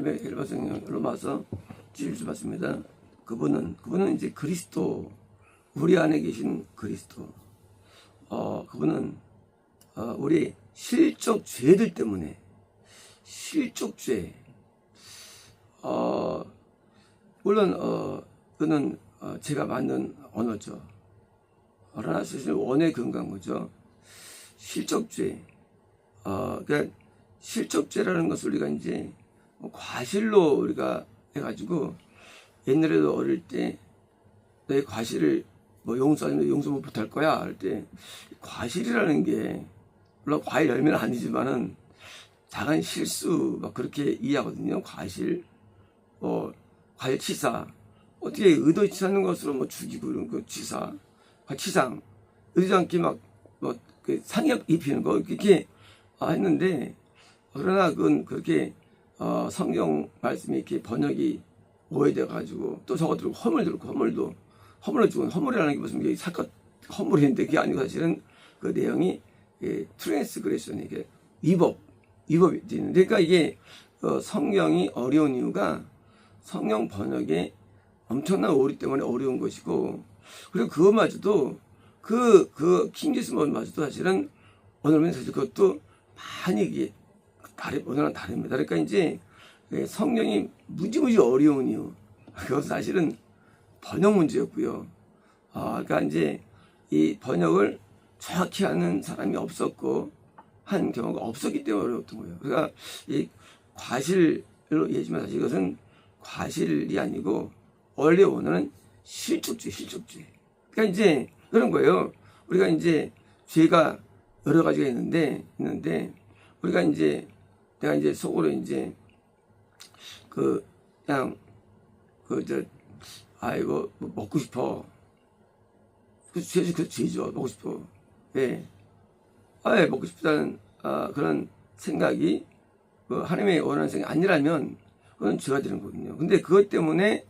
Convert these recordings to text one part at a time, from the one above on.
하나님의 헬바성령으로 와서 지을 받습니다. 그분은 이제 그리스도, 우리 안에 계신 그리스도. 그분은 우리 실적 죄들 때문에, 실적 죄. 물론 그는 제가 만든 언어죠. 그러나 사실 원의 근거인 거죠. 실적죄. 그러니까 실적죄라는 것을 우리가 이제 과실로 우리가 해가지고, 옛날에도 어릴 때 너의 과실을 용서하면 용서 못할 거야 할 때, 과실이라는 게 물론 과일 열매는 아니지만은 작은 실수 막 그렇게 이해하거든요. 과실, 과일치사, 어떻게 의도치 않는 것으로 죽이고 이런 거 치사, 치상, 의도치 않게 그 상역 입히는 거 그렇게 했는데, 그러나 그건 그렇게 성경 말씀이 이렇게 번역이 오해돼 가지고 또 저거 들고 허물 들고 허물을 주고, 허물이라는 게 무슨 게 사건 허물인데 그게 아니고 사실은 그 내용이 트랜스그레션이 이게 위법이 되는. 그러니까 이게 성경이 어려운 이유가 성경 번역에 엄청난 오류 때문에 어려운 것이고, 그리고 그것마저도 그 킹제스먼마저도 사실은 오늘은 사실 그것도 많이 이게 오늘은 다릅니다. 그러니까 이제 성경이 무지무지 어려운 이유, 그것은 사실은 번역 문제였고요. 그러니까 이제 이 번역을 정확히 하는 사람이 없었고 한 경우가 없었기 때문에 어려웠던 거예요. 그러니까 이 과실로 얘기하지만 사실 이것은 과실이 아니고 원래 원어는 실족죄. 그러니까 이제 그런 거예요. 우리가 이제 죄가 여러 가지가 있는데 우리가 이제 내가 이제 속으로 이제 그냥 이거 먹고 싶어. 그 죄죠. 먹고 싶어. 예. 먹고 싶다는 그런 생각이 하나님의 원하는 생각이 아니라면 그건 죄가 되는 거거든요. 근데 그것 때문에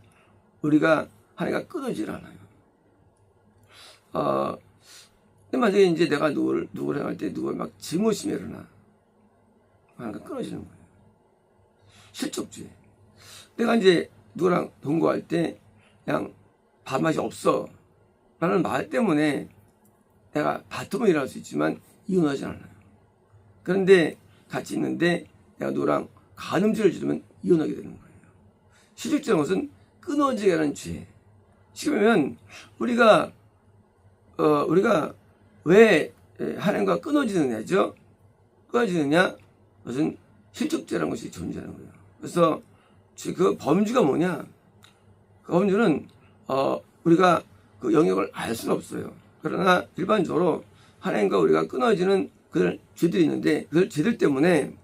우리가 하나님과 끊어지질 않아요. 근데 만약에 이제 내가 누구를 행할 때 누가 막 증오심이 일어나, 하나님과 끊어지는 거예요. 실족죄. 내가 이제 누구랑 동거할 때 그냥 밥맛이 없어 라는 말 때문에 내가 다툼을 일어날 수 있지만 이혼하지 않아요. 그런데 같이 있는데 내가 누구랑 간음죄를 지르면 이혼하게 되는 거예요. 실족죄라는 것은 끊어지게 하는 죄. 지금은 우리가 왜 하나님과 끊어지느냐죠? 끊어지느냐? 그것은 실족죄라는 것이 존재하는 거예요. 그래서 그 범주가 뭐냐? 그 범주는 우리가 그 영역을 알 수는 없어요. 그러나 일반적으로 하나님과 우리가 끊어지는 그런 죄들이 있는데, 그 죄들 때문에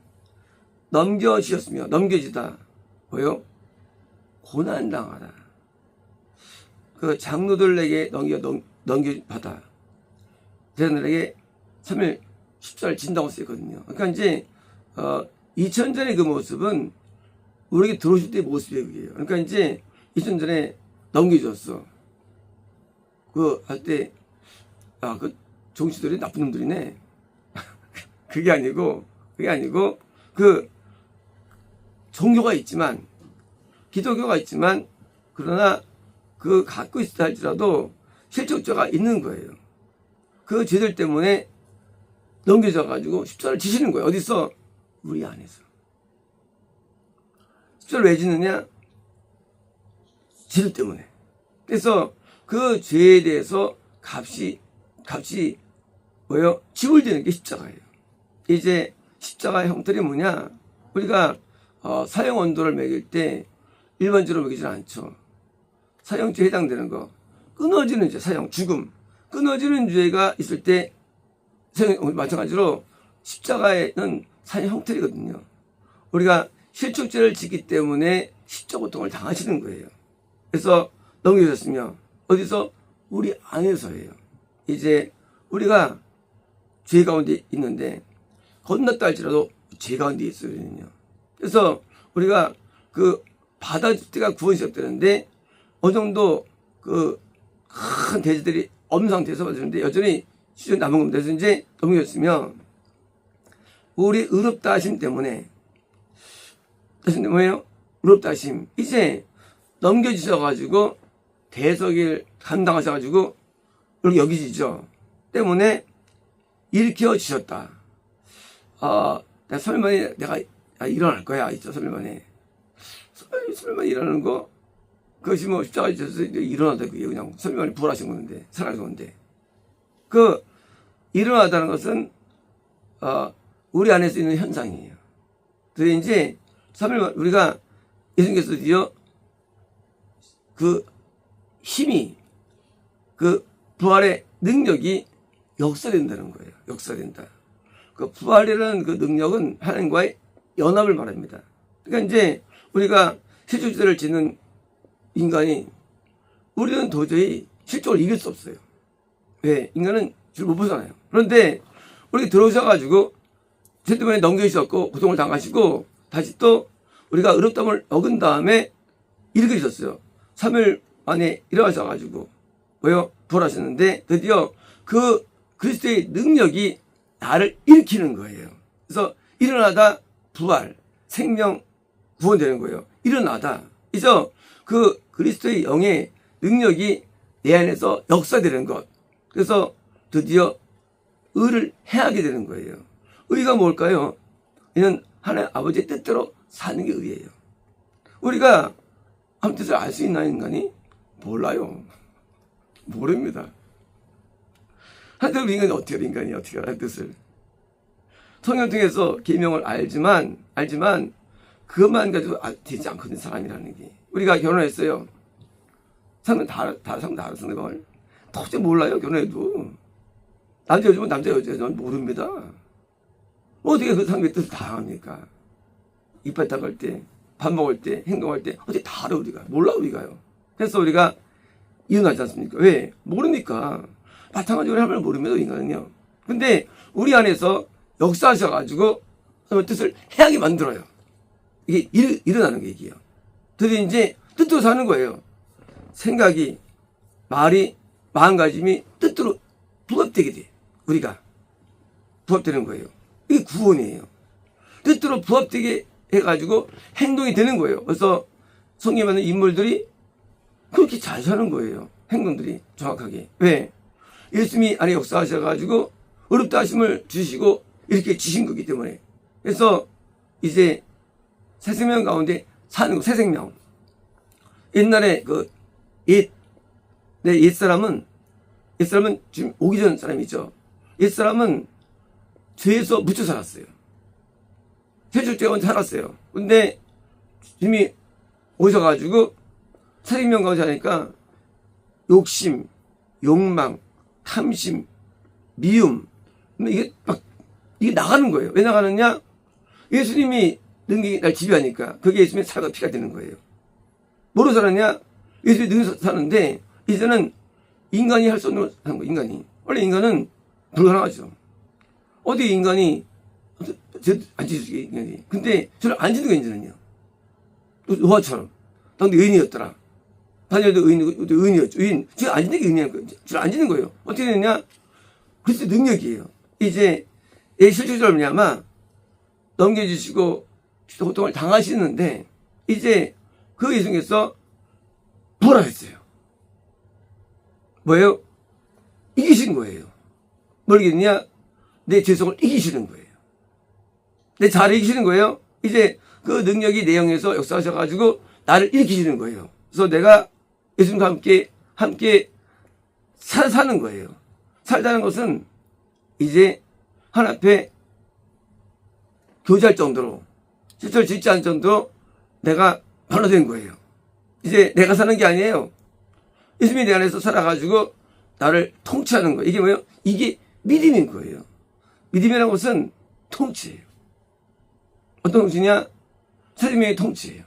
넘겨지다. 뭐요? 고난당하다. 그 장로들에게 넘겨받아. 제자들에게 3일 십자가를 진다고 쓰였거든요. 그러니까 이제 2000 전의 그 모습은 우리에게 들어오실 때의 모습이에요. 그게요. 그러니까 이제 2000 전에 넘겨줬어. 할 때 그 종치들이 나쁜 놈들이네. 그게 아니고 그 종교가 있지만, 기독교가 있지만, 그러나 그 갖고 있다 할지라도 실족죄가 있는 거예요. 그 죄들 때문에 넘겨져 가지고 십자가를 지시는 거예요. 어디서? 우리 안에서. 십자가를 왜 지느냐? 죄들 때문에. 그래서 그 죄에 대해서 값이 뭐예요? 지불되는 게 십자가예요. 이제 십자가의 형태이 뭐냐? 우리가 사형 언도를 매길 때 일반적으로 매기지 않죠. 사형죄에 해당되는 거, 끊어지는 죄, 사형, 죽음, 끊어지는 죄가 있을 때 마찬가지로 십자가에는 사형 형태이거든요. 우리가 실족죄를 짓기 때문에 십자 고통을 당하시는 거예요. 그래서 넘겨졌으며 어디서? 우리 안에서예요. 이제 우리가 죄 가운데 있는데 건넜다 할지라도 죄 가운데 있어요. 그래서 우리가 그 받아줄 때가 구원이 시작되는데 어느 정도 그 큰 돼지들이 없는 상태에서 받아주는데 여전히 시즌 남은 겁니다. 그래서 이제 넘겨졌으면 우리 의롭다 하심 때문에 뭐예요? 의롭다 하심 이제 넘겨주셔가지고 대속일 감당하셔가지고 이렇게 여기지죠. 때문에 일으켜 주셨다. 내가 설만에 내가 일어날 거야. 있죠, 설만에. 설마 일어나는 거, 그것이 뭐 십자가에 져서 일어나다 그게 그냥 설만에 부활하신 건데, 살아신 건데. 그, 일어나다는 것은, 우리 안에서 있는 현상이에요. 그래서 이제, 우리가 예수님께서 드디어 그 힘이, 그 부활의 능력이 역사된다는 거예요. 역사된다. 그 부활이라는 그 능력은 하나님과의 연합을 말합니다. 그러니까 이제 우리가 실족지대를 짓는 인간이 우리는 도저히 실족을 이길 수 없어요. 왜? 인간은 줄 못 벗어나요. 그런데 우리 들어오셔가지고 제때문에 넘겨주셨고 고통을 당하시고 다시 또 우리가 의롭다함을 얻은 다음에 일으키셨어요. 3일 만에 일어나셔가지고 뭐요? 부활하셨는데 드디어 그 그리스도의 능력이 나를 일으키는 거예요. 그래서 일어나다 부활, 생명, 구원되는 거예요. 일어나다. 그래서 그 그리스도의 영의 능력이 내 안에서 역사되는 것. 그래서 드디어 의를 행하게 되는 거예요. 의가 뭘까요? 이는 하나님 아버지의 뜻대로 사는 게 의예요. 우리가 하나님 뜻을 알 수 있나 인간이? 몰라요. 모릅니다. 하나님 인간이 어떻게 알아? 하나님 뜻을. 성경 통해서 계명을 알지만 그것만 가지고 되지 않거든 사람이라는 게. 우리가 결혼했어요. 사람은 다 알았는 걸. 도저히 몰라요 결혼해도. 남자 여자면 남자 여자는 모릅니다. 어떻게 그 상대의 뜻을 다 합니까? 이빨 닦을 때, 밥 먹을 때, 행동할 때 어떻게 다 알아 우리가. 몰라 우리가요. 그래서 우리가 이혼하지 않습니까? 왜? 모르니까. 마찬가지로 하면 모릅니다 인간은요. 근데 우리 안에서 역사하셔가지고 뜻을 해하게 만들어요. 이게 일어나는 게 얘기예요. 그래서 이제 뜻대로 사는 거예요. 생각이, 말이, 마음가짐이 뜻대로 부합되게 돼. 우리가 부합되는 거예요. 이게 구원이에요. 뜻대로 부합되게 해가지고 행동이 되는 거예요. 그래서 성경에 많은 인물들이 그렇게 잘 사는 거예요. 행동들이 정확하게. 왜? 예수님이 안에 역사하셔가지고 의롭다 하심을 주시고 이렇게 주신 거기 때문에. 그래서 이제 새 생명 가운데 사는 거, 새 생명. 옛날에 옛사람은 지금 오기 전 사람이죠. 옛사람은 죄에서 묻혀 살았어요. 세출죄원 살았어요. 근데 주님이 오셔가지고 새 생명 가운데 하니까 욕심, 욕망, 탐심, 미움, 이게 나가는 거예요. 왜 나가느냐? 예수님이 능력이 날 지배하니까 그게 예수님의 살과 피가 되는 거예요. 뭐로 살았냐? 예수님이 능력이 사는데 이제는 인간이 할 수 없는 걸 하는 거예요. 인간이. 원래 인간은 불가능하죠. 어디 인간이 안 지주게 인간이. 근데 저를 안 지는 거예요. 이제는요. 노아처럼. 당대 의인이었더라. 다니엘도 의인이었죠. 의인. 지금 안 지는 게 의인이라는 거예요. 지금 안 지는 거예요. 어떻게 되느냐? 그리스도 능력이에요. 이제 실질적으로 뭐냐면 넘겨주시고 고통을 당하시는데 이제 그 예수님께서 부활하셨어요. 뭐예요? 이기신 거예요. 뭘 이기느냐? 내 죄성을 이기시는 거예요. 내 자아를 이기시는 거예요. 이제 그 능력이 내 영에서 역사하셔가지고 나를 일으키시는 거예요. 그래서 내가 예수님과 함께 사는 거예요. 살다는 것은 이제 하나님 앞에 교제할 정도로 실제를 짓지 않을 정도로 내가 변화된 거예요. 이제 내가 사는 게 아니에요. 예수님이 내 안에서 살아가지고 나를 통치하는 거예요. 이게 뭐예요? 이게 믿음인 거예요. 믿음이라는 것은 통치예요. 어떤 통치냐? 하나님의 통치예요.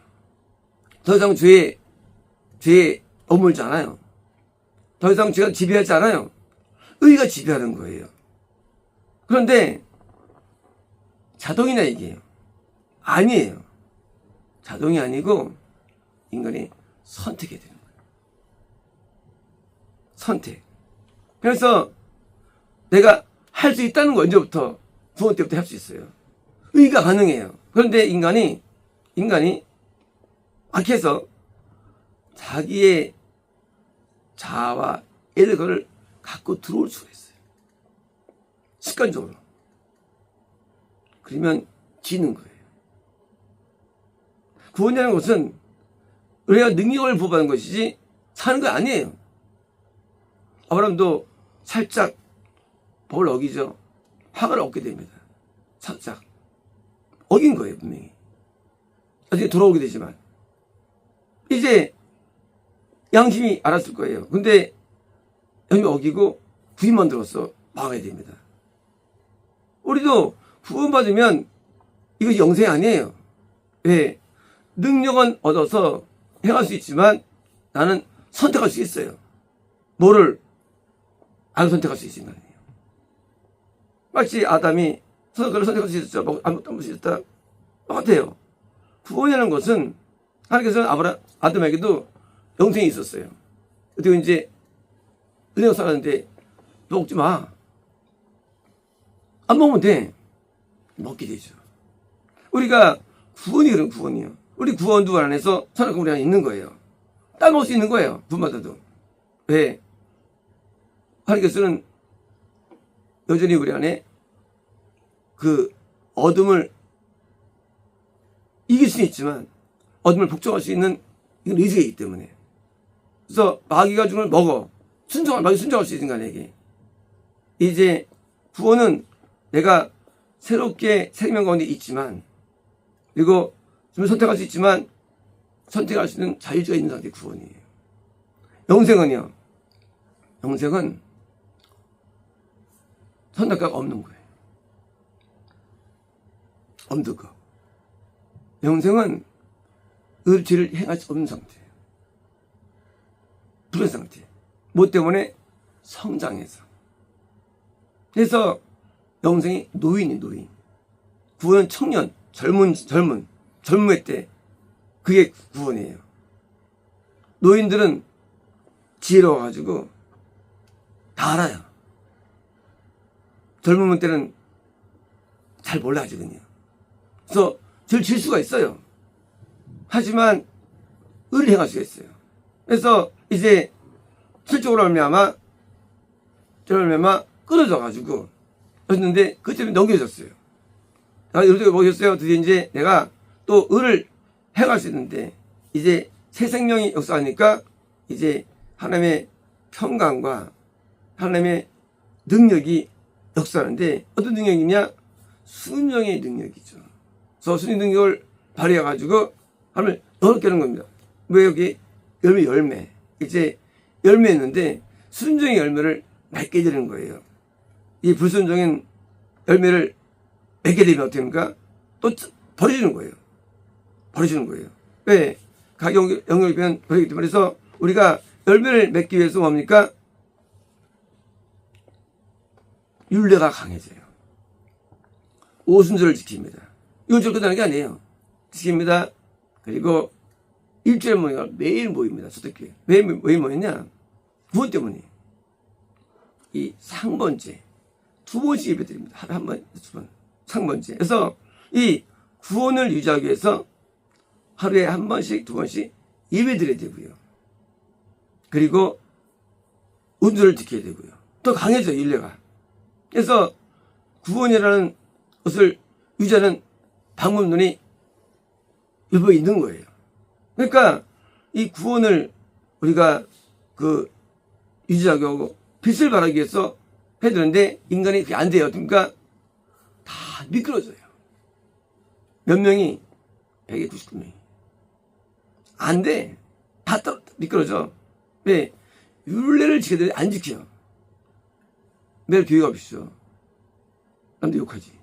더 이상 죄에 머물지 않아요. 더 이상 죄가 지배하지 않아요. 의가 지배하는 거예요. 그런데 자동이나 이게요? 아니에요. 자동이 아니고 인간이 선택해야 되는 거예요. 선택. 그래서 내가 할 수 있다는 거 언제부터? 부모 때부터 할 수 있어요. 의가 가능해요. 그런데 인간이 악해서 자기의 자아와 에르거를 갖고 들어올 수가 있어요. 습관적으로. 그러면 지는 거예요. 구원이라는 것은 우리가 능력을 부여받는 것이지 사는 거 아니에요. 아브라함도 살짝 법을 어기죠. 화를 얻게 됩니다. 살짝 어긴 거예요, 분명히. 나중에 돌아오게 되지만 이제 양심이 알았을 거예요. 근데 양심이 어기고 구인 만들어서 막아야 됩니다. 우리도 구원받으면 이것이 영생이 아니에요. 왜? 능력은 얻어서 행할 수 있지만 나는 선택할 수 있어요. 뭐를 안 선택할 수 있는 거 아니에요. 마치 아담이 선택할 수 있었죠. 아무것도 못 있었다. 똑같아요. 구원이라는 것은 하나님께서는 아담에게도 영생이 있었어요. 그리고 이제 은혜가 살았는데 먹지 마. 안 먹으면 돼. 먹게 되죠. 우리가 구원이 그런 구원이에요. 우리 구원도 안에서 선악과 우리 안에 있는 거예요. 따먹을 수 있는 거예요. 구원받아도. 왜? 하나님께서는 여전히 우리 안에 그 어둠을 이길 수는 있지만 어둠을 복종할 수 있는 이건 의지가 있기 때문에. 그래서 마귀가 주는 걸 먹어. 마귀 순종할 수 있는 거 아니에요. 이제 구원은 내가 새롭게 생명 가운데 있지만 그리고 좀 선택할 수 있지만 선택할 수 있는 자유가 있는 상태의 구원이에요. 영생은요. 영생은 선택가가 없는 거예요. 없는 거. 영생은 의지를 행할 수 없는 상태예요. 그런 상태. 뭐 때문에? 성장해서. 그래서 영생이 노인이 노인. 구원은 청년, 젊음의 때. 그게 구원이에요. 노인들은 지혜로워가지고 다 알아요. 젊은 때는 잘 몰라, 아직은요. 그래서 질 수가 있어요. 하지만 의를 행할 수가 있어요. 그래서 이제 실적으로 말미암아 끊어져가지고 그랬는데 그 때문에 넘겨졌어요. 이렇게 보셨어요. 드디어 이제 내가 또 의를 행할 수 있는데 이제 새 생명이 역사하니까 이제 하나님의 평강과 하나님의 능력이 역사하는데 어떤 능력이냐? 순종의 능력이죠. 그래서 순종 능력을 발휘해가지고 하나님을 어렵게 하는 겁니다. 왜 여기 열매 이제 열매였는데 순종의 열매를 맺게 되는 거예요. 이 불순종인 열매를 맺게 되면 어떻게 합니까? 또 버려지는 거예요. 버려지는 거예요. 왜? 가격 영역이 되면 버리기 때문에. 그래서 우리가 열매를 맺기 위해서 뭡니까? 율례가 강해져요. 오순절을 지킵니다. 이건 좀 끝나는 게 아니에요. 지킵니다. 그리고 일주일에 모이가 매일 모입니다. 초대교회. 매일 모였냐? 구원 때문에. 이 상번제. 2번씩 예배 드립니다. 하루에 한 번, 2번. 상번제. 그래서 이 구원을 유지하기 위해서 하루에 한 번씩, 2번씩 예배 드려야 되고요. 그리고 운전을 지켜야 되고요. 또 강해져요, 율례가. 그래서 구원이라는 것을 유지하는 방법론이 일부에 있는 거예요. 그러니까 이 구원을 우리가 유지하게 하고 빛을 발하기 위해서 해야 되는데 인간이 그게 안 돼요. 그러니까 다 미끄러져요. 몇 명이? 199명이. 안 돼. 다 미끄러져. 왜? 율례를 지켜야 되는데 안 지켜. 매일 교회 가십시오. 남들 욕하지.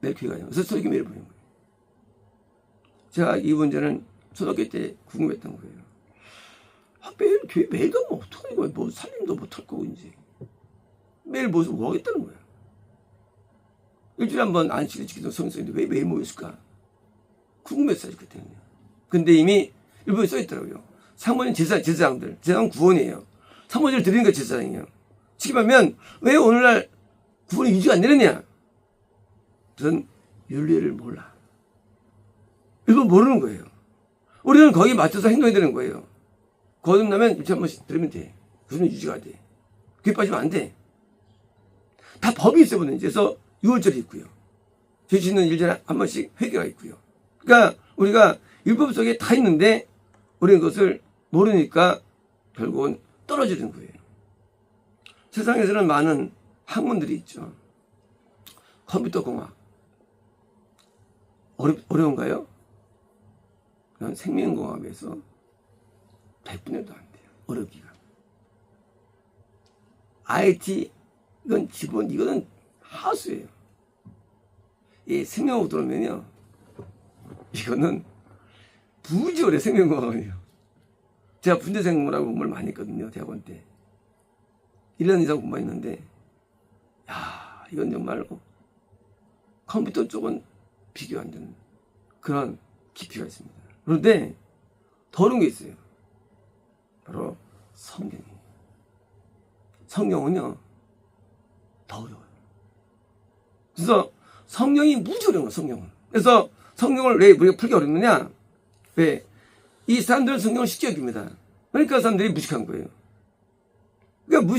매일 교회 가요. 그래서 소리기 매일 보는 거예요. 제가 이 문제는 초등학교 때 궁금했던 거예요. 매일 교회 매일 가면 어떡하는 거야. 뭐 살림도 못할 거고 이제. 매일 뭐 하겠다는 거야. 일주일에 한 번 안식일 지키던 성수인데 왜 매일 모였을까? 궁금했어요 그때는요. 근데 이미 일본에 써있더라고요. 상번인 제사장들. 제사장 구원이에요. 상번제를 드리는 게 제사장이에요. 지키면 왜 오늘날 구원이 유지가 안 되느냐? 저는 율례를 몰라. 일본 율법 모르는 거예요. 우리는 거기에 맞춰서 행동해야 되는 거예요. 거듭나면 일주일에 한 번씩 들으면 돼. 그러면 유지가 돼. 그게 빠지면 안 돼. 다 법이 있어요. 그래서 6월절이 있고요. 죄 짓는 일전에 한 번씩 회개가 있고요. 그러니까 우리가 율법 속에 다 있는데 우리는 그것을 모르니까 결국은 떨어지는 거예요. 세상에서는 많은 학문들이 있죠. 컴퓨터 공학. 어려운가요? 그냥 생명공학에서 100분의 1도 안 돼요. 어렵기가. IT, 이건 기본, 이거는 하수예요. 이 생명공학 들어오면요. 이거는 부지어래 생명공학은요. 제가 분자생물하고 공부를 많이 했거든요. 대학원 때. 1년 이상 공부했는데, 야, 이건 정말 컴퓨터 쪽은 비교 안 되는 그런 깊이가 있습니다. 그런데 더 어려운 게 있어요. 바로 성경이에요. 성경은요, 더 어려워요. 그래서 성경이 무지 어려운 거예요, 성경은. 그래서 성경을 왜 우리가 풀기 어렵느냐? 왜? 이 사람들은 성경을 쉽게 여깁니다. 그러니까 사람들이 무식한 거예요. 그러니까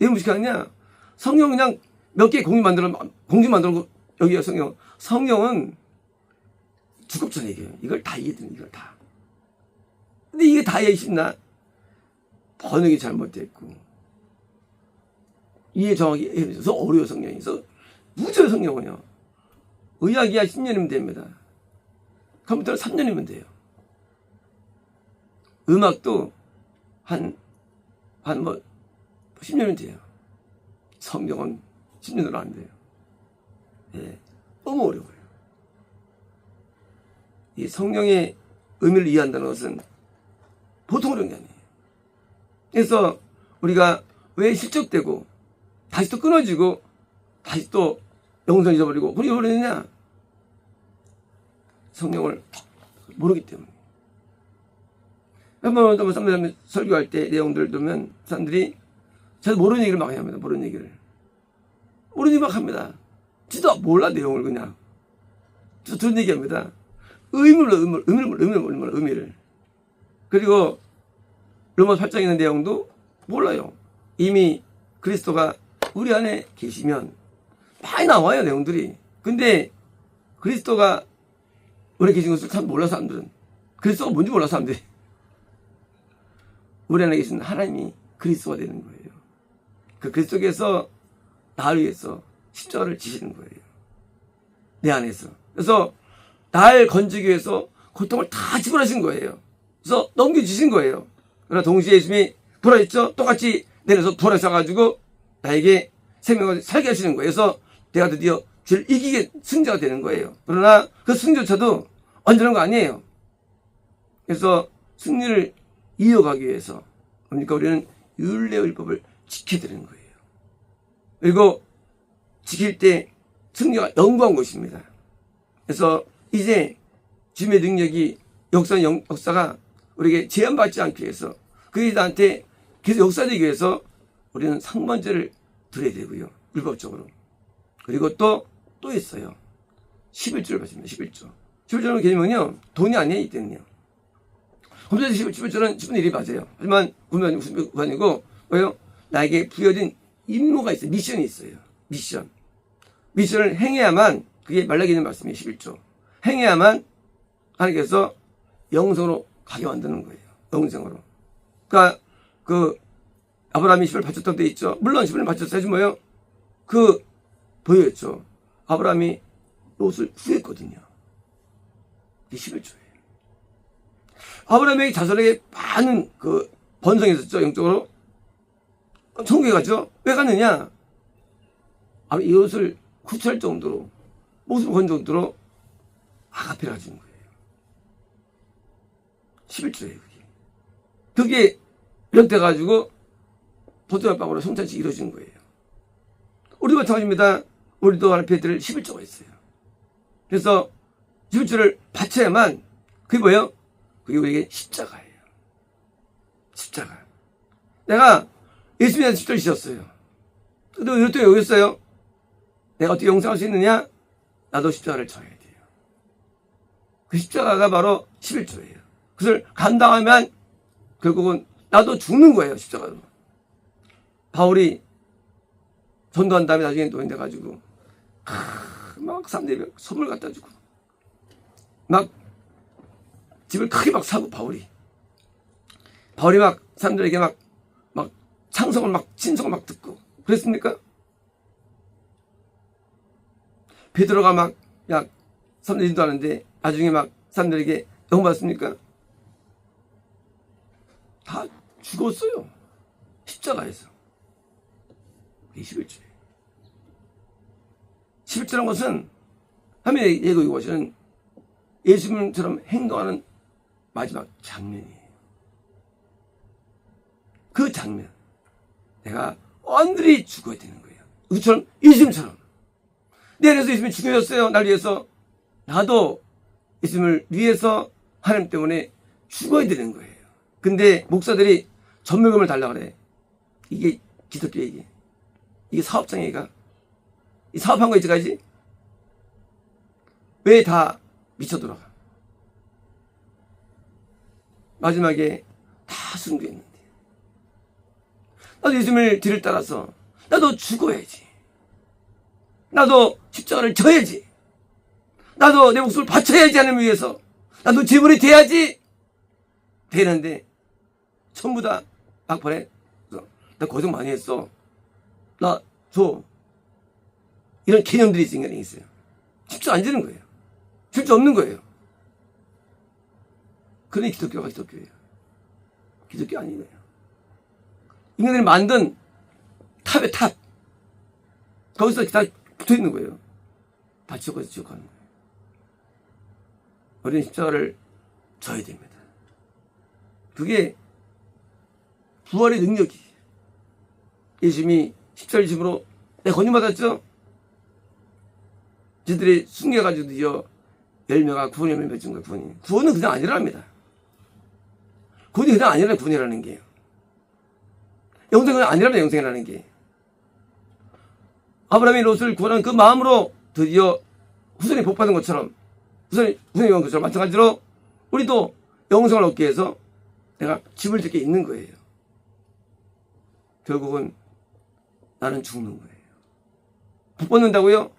왜 무식하냐? 성경 그냥 몇 개 공지 만들고 여기가 성경. 성경은 두껍잖아요, 이게. 이걸 다 이해해야 되는, 이걸 다. 근데 이게 다 이해하기 쉽나? 번역이 잘못됐고, 이해 정확히 해서 어려워, 성경이. 그래서 무지어 성경은요. 의학이야 10년이면 됩니다. 컴퓨터는 3년이면 돼요. 음악도 한 10년은 돼요. 성경은 10년으로 안 돼요. 예, 너무 어려워요. 이 성경의 의미를 이해한다는 것은 보통 어려운 게 아니에요. 그래서 우리가 왜 실족되고 다시 또 끊어지고 다시 또 영성 잊어버리고 그렇게 버리느냐? 성경을 모르기 때문에. 한번 사람들 설교할 때 내용들을 보면 사람들이 저도 모르는 얘기를 많이 합니다. 모르는 얘기를 막 합니다. 지도 몰라 내용을 그냥 저 들은 얘기합니다. 의미를. 그리고 로마서 8장에 있는 내용도 몰라요. 이미 그리스도가 우리 안에 계시면 많이 나와요, 내용들이. 근데 그리스도가 우리 안에 계신 것을 참 몰라, 사람들은. 그리스도가 뭔지 몰라, 사람들이. 우리 안에 계신 하나님이 그리스도가 되는 거예요. 그 그리스도께서 나를 위해서 십자가를 지시는 거예요. 내 안에서. 그래서 날 건지기 위해서 고통을 다 지불하신 거예요. 그래서 넘겨주신 거예요. 그러나 동시에 예수님이 부활했죠? 똑같이 내려서 부활하셔가지고 나에게 생명을 살게 하시는 거예요. 그래서 내가 드디어 죄를 이기게 승자가 되는 거예요. 그러나 그 승조차도 언제는 거 아니에요. 그래서 승리를 이어가기 위해서 그러니까 우리는 율례율법을 지켜야 되는 거예요. 그리고 지킬 때 승리가 영광한 것입니다. 그래서 이제 주님의 능력이 역사가 우리에게 제한받지 않기 위해서 그게 나한테 계속 역사되기 위해서 우리는 상번제를 드려야 되고요. 율법적으로. 그리고 또 있어요. 11조를 받습니다. 11조. 11조는 개념은요. 돈이 아니에요. 이때는요. 컴퓨터 11조는 10분의 1이 맞아요. 하지만 무슨 아니고 뭐예요? 나에게 부여진 임무가 있어요. 미션이 있어요. 미션을 행해야만 그게 말라기 있는 말씀이에요. 11조. 행해야만 하나님께서 영성으로 가게 만드는 거예요. 영생으로. 그러니까 그 아브라함이 10을 바쳤다고 돼 있죠. 물론 10을 바쳤어야지 뭐예요? 보였죠. 아브라함이 롯을 후했거든요. 이게 11조예요. 아브라함에게 자손에게 많은 그 번성이 있었죠. 영적으로. 천국에 갔죠. 왜 갔느냐? 이 롯을 구출할 정도로 목숨을 건 정도로 아가페를 가진 거예요. 11조예요. 그게 이렇돼가지고 보드갈방으로 성찬식이 이루어진 거예요. 우리도 마찬가지입니다. 우리도 하나님 배들을 11조가 있어요. 그래서 11조를 바쳐야만 그게 뭐예요? 그게 우리에게 십자가예요. 십자가. 내가 예수님한테 십자가를 지셨어요. 근데 왜 또 여기 있어요? 내가 어떻게 영생할 수 있느냐? 나도 십자가를 져야 돼요. 그 십자가가 바로 11조예요. 그것을 감당하면 결국은 나도 죽는 거예요. 십자가로. 바울이 전도한 다음에 나중에 노인돼가지고 막 사람들이 선물 갖다 주고 막 집을 크게 막 사고 바울이 막 사람들에게 막 찬송을 막 친송을 막 듣고 그랬습니까? 베드로가 막 사람들 인도하는데 나중에 막 사람들에게 영혼 받습니까? 다 죽었어요. 십자가에서. 11조에. 11조라는 것은 하나님의 예고 이것은 예수님처럼 행동하는 마지막 장면이에요. 그 장면. 내가 완전히 죽어야 되는 거예요. 그처럼 예수님처럼. 내 안에서 예수님이 죽여졌어요. 날 위해서. 나도 예수님을 위해서 하나님 때문에 죽어야 되는 거예요. 근데 목사들이 전물금을 달라고 그래. 이게 기독교 얘기. 이게 사업장애가. 이 사업한 거 이제까지 왜 다 미쳐 돌아가? 마지막에 다 순교했는데. 나도 예수님을 뒤를 따라서 나도 죽어야지. 나도 십자가를 져야지. 나도 내 목숨을 바쳐야지 하나님을 위해서. 나도 제물이 돼야지. 되는데 전부 다 막판에 나 고생 많이 했어. 나 줘. 이런 개념들이 인간에 있어요. 십자가 안 지는 거예요. 십자가 없는 거예요. 그러니 기독교가 기독교예요. 기독교 아니에요. 인간들이 만든 탑의 탑. 거기서 다 붙어 있는 거예요. 다 지옥에서 지옥 가는 거예요. 우리는 십자가를 져야 됩니다. 그게 부활의 능력이. 예수님이 십자가를 짐으로 내가 건진받았죠? 저들이 숨겨가지고 드디어 열매가 구원의 열매를 맺은 거예요. 구원이. 구원은 그냥 아니랍니다. 구원이 그냥 아니라 구원이라는 게요. 영생은 아니랍니다. 영생이라는 게. 아브라함이 롯을 구원한 그 마음으로 드디어 후손이 복받은 것처럼 후손이 구원 것처럼 마찬가지로 우리도 영생을 얻기 위해서 내가 집을 짓게 있는 거예요. 결국은 나는 죽는 거예요. 복받는다고요?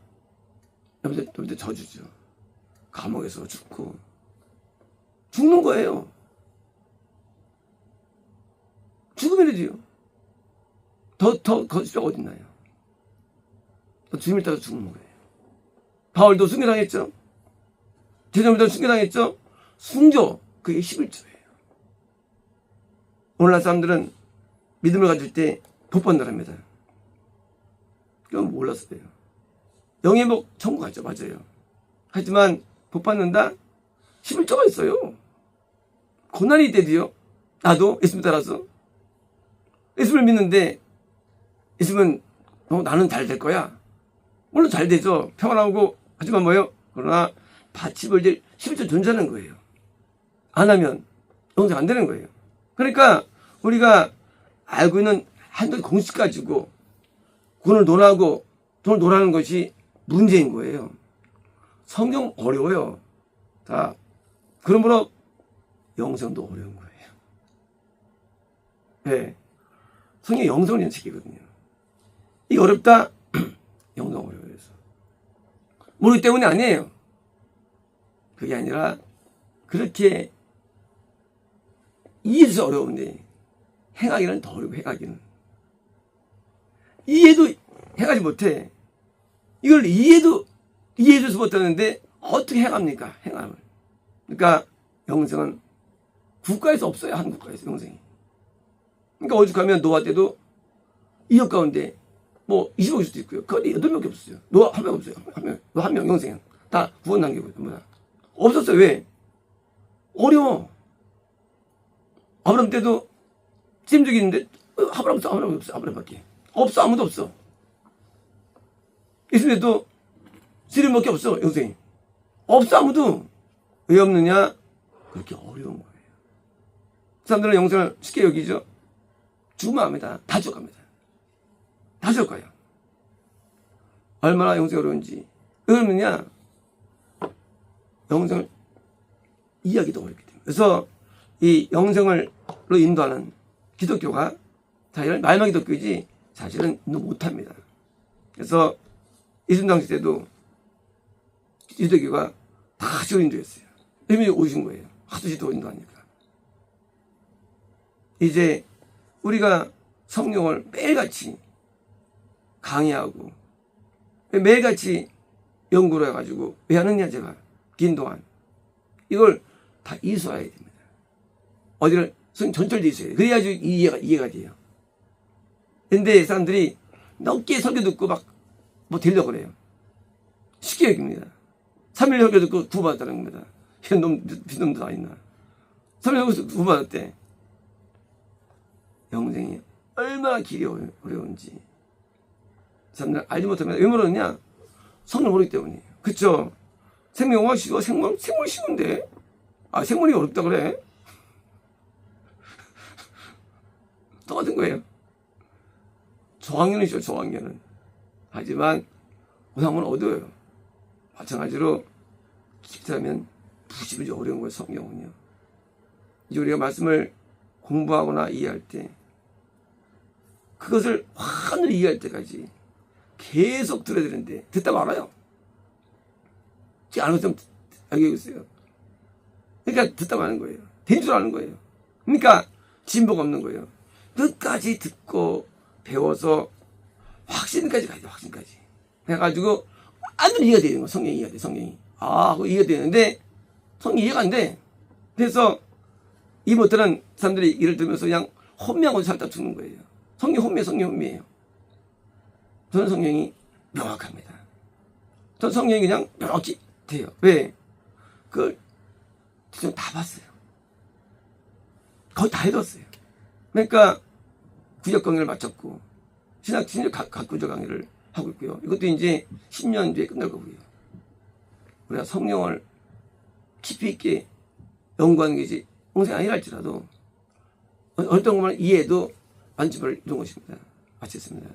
여러분들 저주죠. 감옥에서 죽고 죽는 거예요. 죽으면이지요. 더 거짓뼈가 어딨나요? 주님을 따라 죽는 거예요. 바울도 순교당했죠. 제자들도 순교당했죠. 순교, 그게 11조예요. 오늘날 사람들은 믿음을 가질 때 복받는답니다. 그건 몰랐어요. 영의 복 천국 가죠. 맞아요. 하지만 복받는다? 11조가 있어요. 고난이 있대도요. 나도 예수님 따라서 예수님을 믿는데 예수님은 나는 잘 될 거야. 물론 잘 되죠. 평안하고. 하지만 뭐예요? 그러나 받침을 될 11조 존재하는 거예요. 안 하면 영생 안 되는 거예요. 그러니까 우리가 알고 있는 한두 공식 가지고 돈을 논하고 돈을 논하는 것이 문제인 거예요. 성경 어려워요. 다. 그러므로 영생도 어려운 거예요. 네. 성경 영성을 있는 책이거든요. 이게 어렵다? 영성 어려워요. 모르기 때문이 아니에요. 그게 아니라 그렇게 이해해서 어려운데 행하기는 더 어려워. 행하기는 이해도 행하지 못해. 이걸 이해해줘서 못하는데 어떻게 행합니까? 행함을. 그러니까 영생은 국가에서 없어요. 한 국가에서 영생이. 그러니까 오죽하면 노아 때도 2억 가운데 뭐 20억일 수도 있고요. 거의 8명밖에 없었어요. 노아 한 명 없어요. 한 명 영생. 다 구원 단계고요. 뭐야. 없었어요. 왜? 어려워. 아브라함 때도 찜적이 있는데 아브라함 없어. 아브라함밖에. 없어. 아무도 없어. 예수님도 시름밖에 없어. 영생이. 없어. 아무도. 왜 없느냐? 그렇게 어려운 거예요. 사람들은 영생을 쉽게 여기죠. 죽으면 압니다. 다 죽어갑니다. 다 죽어가요. 얼마나 영생이 어려운지. 왜 그러느냐? 영생을 이해하기도 어렵기 때문에. 그래서 이 영생을로 인도하는 기독교가 사실은 말만 기독교이지 사실은 인도 못합니다. 그래서 이순당 시대도 기독교가 다 지도 인도했어요. 이미 오신 거예요. 하도 지도 인도하니까. 이제 우리가 성경을 매일같이 강의하고 매일같이 연구를 해가지고 왜 하느냐 제가 긴 동안 이걸 다 이수해야 됩니다. 어디를 성경 전철돼 있어야 돼요. 그래야지 이해가 돼요. 근데 사람들이 넓게 설교 듣고 막 뭐 되려고 그래요. 쉽게 여깁니다. 3일 설교 듣고 구원받았다는 겁니다. 이런 놈, 비놈도 다 있나. 3일 설교 듣고 구원받았대. 영생이 얼마나 길이 어려운지 사람들은 알지 못합니다. 왜 모르느냐? 성을 모르기 때문이에요. 그쵸? 생명화 쉬워. 생물 쉬운데. 아, 생물이 어렵다 그래? 똑같은 거예요. 저학년은 쉬워, 저학년은. 하지만 고상은 어려워요. 마찬가지로 깊다면 부심이 어려운 거예요, 성경은요. 이제 우리가 말씀을 공부하거나 이해할 때 그것을 환히 이해할 때까지 계속 들어야 되는데 듣다 말아요. 안 것처럼 알고 있어요. 그러니까 듣다 마는 거예요. 된 줄 아는 거예요. 그러니까 진보가 없는 거예요. 끝까지 듣고 배워서 확신까지 가야 돼, 확신까지. 해가지고 완전히 이해가 되는 거예요. 성경이 이해가 돼, 성경이. 아, 그거 이해가 되는데 성경이 이해가 안 돼. 그래서 이 못하는 사람들이 이를 들으면서 그냥 혼미하고 살다 죽는 거예요. 성경 혼미예요. 저는 성경이 명확합니다. 저는 성경이 그냥 명확히 돼요. 왜? 그걸 지금 다 봤어요. 거의 다 해뒀어요. 그러니까 구약 강의를 마쳤고 신학 각구적 강의를 하고 있고요. 이것도 이제 10년 뒤에 끝날 거고요. 우리가 성경을 깊이 있게 연구하는 것이 영생 아니랄지라도 어떤 것만 이해해도 만집을 이룬 것입니다. 마치겠습니다.